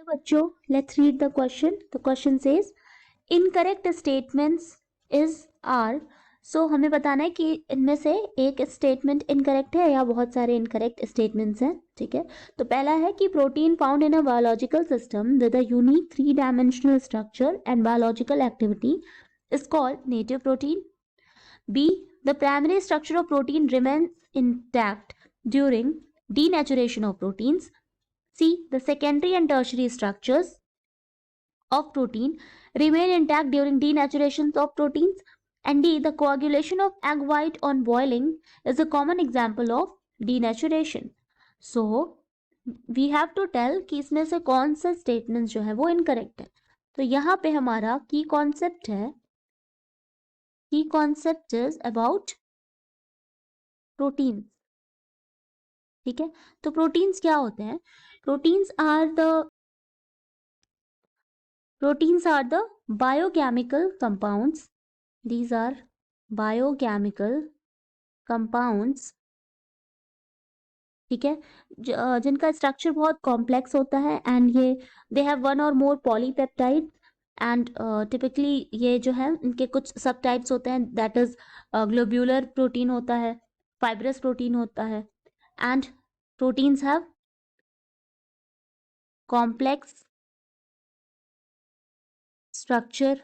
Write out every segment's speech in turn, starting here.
Hello बच्चों, let's read the question. The question says incorrect statements is are. So हमें बताना है कि इनमें से एक स्टेटमेंट इनकरेक्ट है या बहुत सारे इनकरेक्ट स्टेटमेंट्स हैं. ठीक है, तो पहला है कि protein found in a biological system with a unique 3 dimensional structure and biological activity is called native protein. B. The primary structure of protein remains intact during denaturation of proteins. C. The secondary and tertiary structures of protein remain intact during denaturation of proteins. And D. The coagulation of egg white on boiling is a common example of denaturation. So, we have to tell कि इसमें से कौन सा statement जो है वो incorrect है. तो यहाँ पे हमारा की कॉन्सेप्ट है, की कॉन्सेप्ट इज अबाउट प्रोटीन. ठीक है, तो प्रोटीन्स क्या होते हैं? Proteins are the biochemical compounds. These are biochemical compounds. ठीक है, जिनका स्ट्रक्चर बहुत कॉम्प्लेक्स होता है एंड ये दे हैव वन और मोर पॉलीपेप्टाइड एंड टिपिकली ये जो है इनके कुछ सब टाइप्स होते हैं. दैट इज ग्लोब्यूलर प्रोटीन होता है, फाइब्रस प्रोटीन होता है, and proteins have complex structure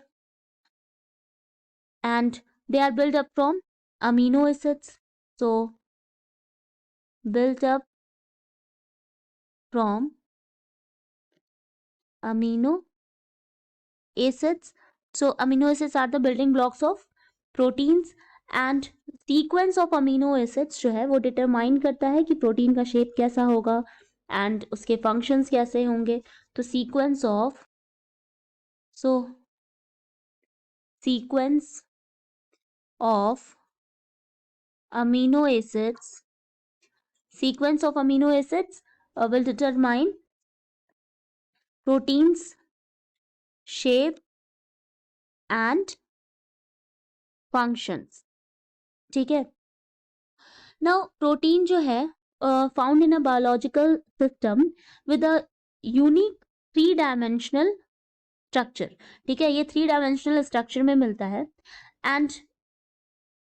and they are built up from amino acids. So built up from amino acids. So amino acids are the building blocks of proteins and sequence of amino acids जो है वो determine करता है कि protein का shape कैसा होगा and उसके फंक्शंस कैसे होंगे. तो sequence of amino acids will determine proteins shape and functions. ठीक है, नाउ प्रोटीन जो है found in a biological system with a unique 3 dimensional structure. ठीक है, ये 3 डायमेंशनल स्ट्रक्चर में मिलता है. एंड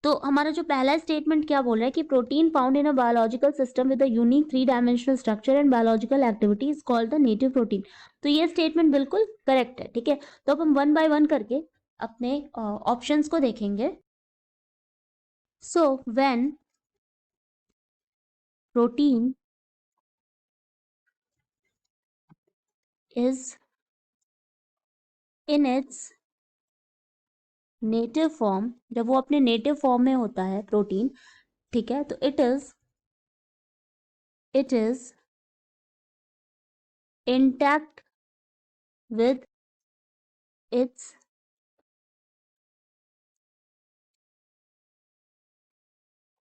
तो हमारा जो पहला स्टेटमेंट क्या बोल रहा है कि protein found in a biological system with a unique 3 dimensional structure and biological activity is called the native protein. तो ये स्टेटमेंट बिल्कुल करेक्ट है. ठीक है, तो अब हम 1 बाय 1 करके अपने ऑप्शंस को देखेंगे. So when protein is in its native form, जब वो अपने नेटिव फॉर्म में होता है प्रोटीन, ठीक है, तो it is intact with its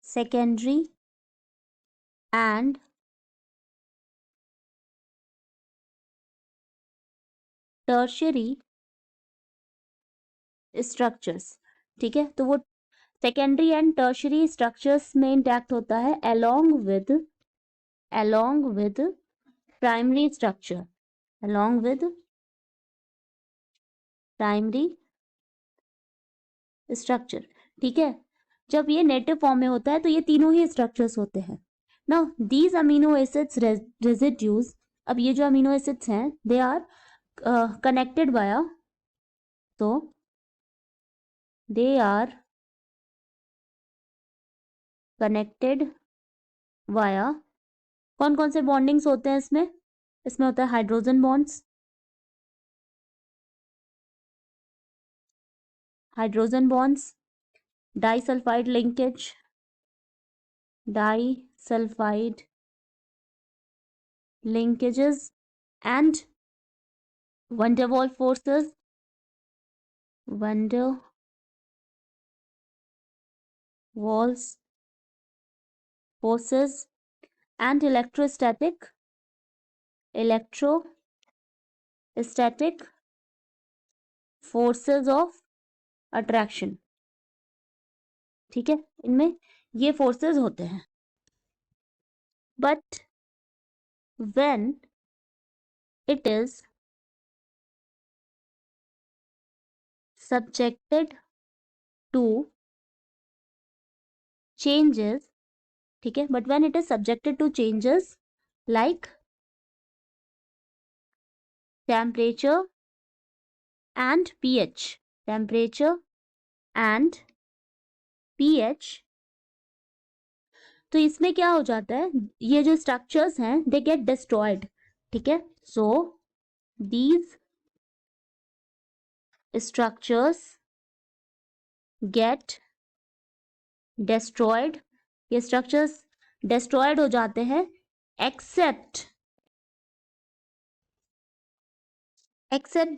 secondary and tertiary structures. ठीक है, तो वो सेकेंडरी एंड टर्शियरी स्ट्रक्चर्स में इंटैक्ट होता है along with primary structure, along with primary structure. ठीक है, जब ये नेटिव फॉर्म में होता है तो ये तीनों ही स्ट्रक्चर्स होते हैं. Now these amino acids residues, अब ये जो अमीनो एसिड्स हैं दे आर कनेक्टेड वाया, तो दे आर कनेक्टेड वाया, कौन कौन से बॉन्डिंग्स होते हैं इसमें? इसमें होता है hydrogen bonds, disulphide linkage, disulphide linkages and van der Waals forces and electrostatic forces of attraction. ठीक है, इनमें ये फोर्सेस होते हैं. But when it is subjected to changes, ठीक है, but when it is subjected to changes like temperature and pH, temperature and pH, तो इसमें क्या हो जाता है, ये जो स्ट्रक्चर्स हैं दे गेट डिस्ट्रॉयड, ठीक है. So these structures get destroyed, ये स्ट्रक्चर्स डिस्ट्रॉयड हो जाते हैं except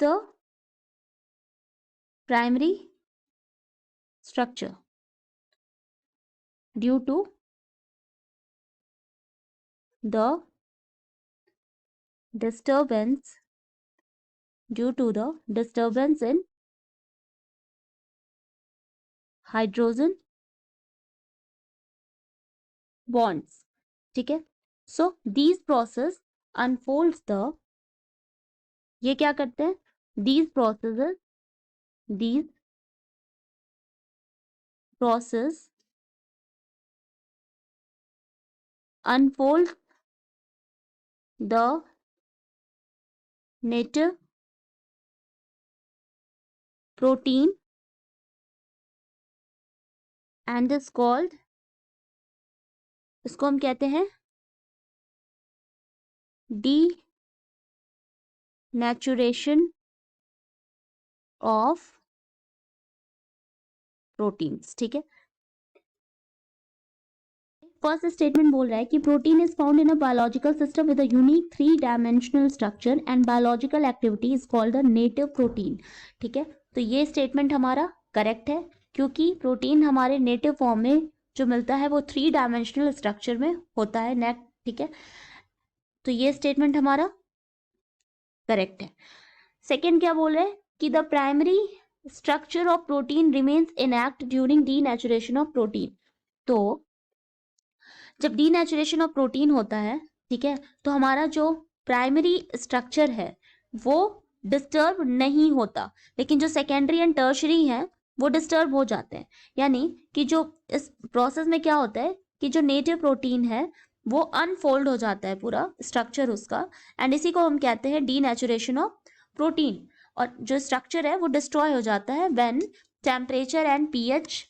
the primary structure due to the disturbance in hydrogen bonds, ठीक है. So these process unfolds the, ये क्या करते हैं, these process unfold the native protein and is called, इसको हम कहते हैं denaturation of proteins, ठीक है. फर्स्ट स्टेटमेंट बोल रहा है कि protein is found in a biological system with a unique 3 dimensional structure and biological activity is called the native protein, ठीक है. तो ये स्टेटमेंट हमारा करेक्ट है क्योंकि प्रोटीन हमारे नेटिव फॉर्म में जो मिलता है वो 3 डायमेंशनल स्ट्रक्चर में होता है नेट, ठीक है. तो ये स्टेटमेंट हमारा करेक्ट है. सेकेंड क्या बोल रहे हैं कि the primary structure of protein remains enact during denaturation of protein. तो जब डीनेचुरेशन ऑफ प्रोटीन होता है, ठीक है, तो हमारा जो प्राइमरी स्ट्रक्चर है वो डिस्टर्ब नहीं होता, लेकिन जो सेकेंडरी एंड टर्शरी है वो डिस्टर्ब हो जाते हैं. यानी कि जो इस प्रोसेस में क्या होता है कि जो नेटिव प्रोटीन है वो अनफोल्ड हो जाता है पूरा स्ट्रक्चर उसका, एंड इसी को हम कहते हैं डीनेचुरेशन ऑफ प्रोटीन. और जो स्ट्रक्चर है वो डिस्ट्रॉय हो जाता है व्हेन टेम्परेचर एंड पीएच,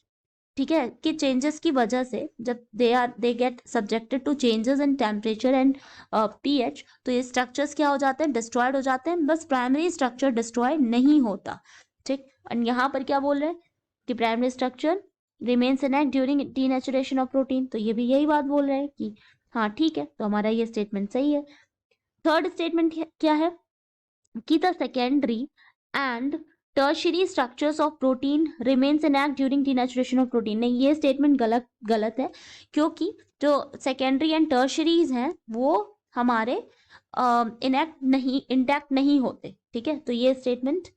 ठीक है, कि चेंजेस की वजह से जब they get subjected to changes in temperature and pH, तो ये स्ट्रक्चर्स क्या हो जाते हैं, डिस्ट्रॉयड हो जाते हैं. बस प्राइमरी स्ट्रक्चर डिस्ट्रॉय नहीं होता, ठीक. और यहाँ पर क्या बोल रहे हैं कि primary structure remains enact during denaturation of protein, तो ये भी यही बात बोल रहे हैं कि हाँ ठीक है, तो हमारा ये स्टेटमेंट सही है. थर्ड स्टेटमेंट क्या है कि the secondary and tertiary structures of protein remains enact during denaturation of protein. नहीं, ये स्टेटमेंट गलत है क्योंकि जो सेकेंडरी एंड टर्शरीज हैं वो हमारे इंटैक्ट नहीं होते, ठीक है. तो ये स्टेटमेंट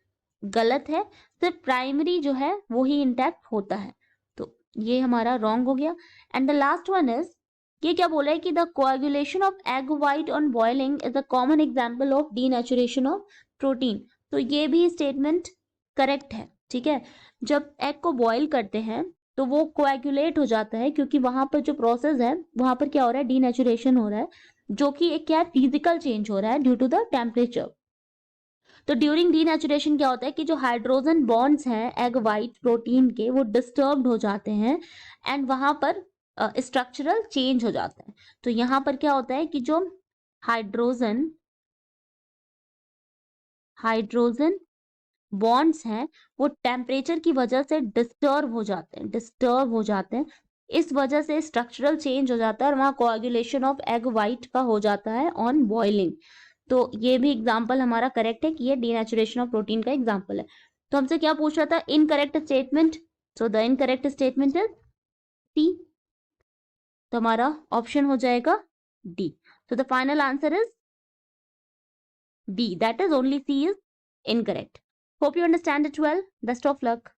गलत है, सिर्फ प्राइमरी जो है वो ही इंटैक्ट होता है, तो ये हमारा रॉन्ग हो गया. And the last one is, ये क्या बोला है कि the coagulation of egg white on boiling is a common example of denaturation of protein. तो ये भी स्टेटमेंट करेक्ट है, ठीक है. जब एग को बॉईल करते हैं तो वो कोएगुलेट हो जाता है क्योंकि वहां पर जो प्रोसेस है वहां पर क्या हो रहा है, डीनेचुरेशन हो रहा है, जो कि एक क्या है, फिजिकल चेंज हो रहा है ड्यू टू द टेम्परेचर. तो ड्यूरिंग डीनेचुरेशन क्या होता है कि जो हाइड्रोजन बॉन्ड्स हैं एग व्हाइट प्रोटीन के वो डिस्टर्ब्ड हो जाते हैं एंड वहां पर स्ट्रक्चरल चेंज हो जाता है. तो यहाँ पर क्या होता है कि जो हाइड्रोजन बॉन्ड्स हैं वो टेम्परेचर की वजह से डिस्टर्ब हो जाते हैं. इस वजह से स्ट्रक्चरल चेंज हो जाता है और वहां कोएगुलेशन ऑफ एग व्हाइट का हो जाता है ऑन बॉइलिंग. तो ये भी एग्जाम्पल हमारा करेक्ट है कि ये डीनेचुरेशन ऑफ प्रोटीन का एग्जाम्पल है. तो हमसे क्या पूछ रहा था, incorrect statement. So the incorrect statement is C. तो हमारा ऑप्शन हो जाएगा D. So the final answer is D. That is only C is incorrect. Hope you understand it well. Best of luck.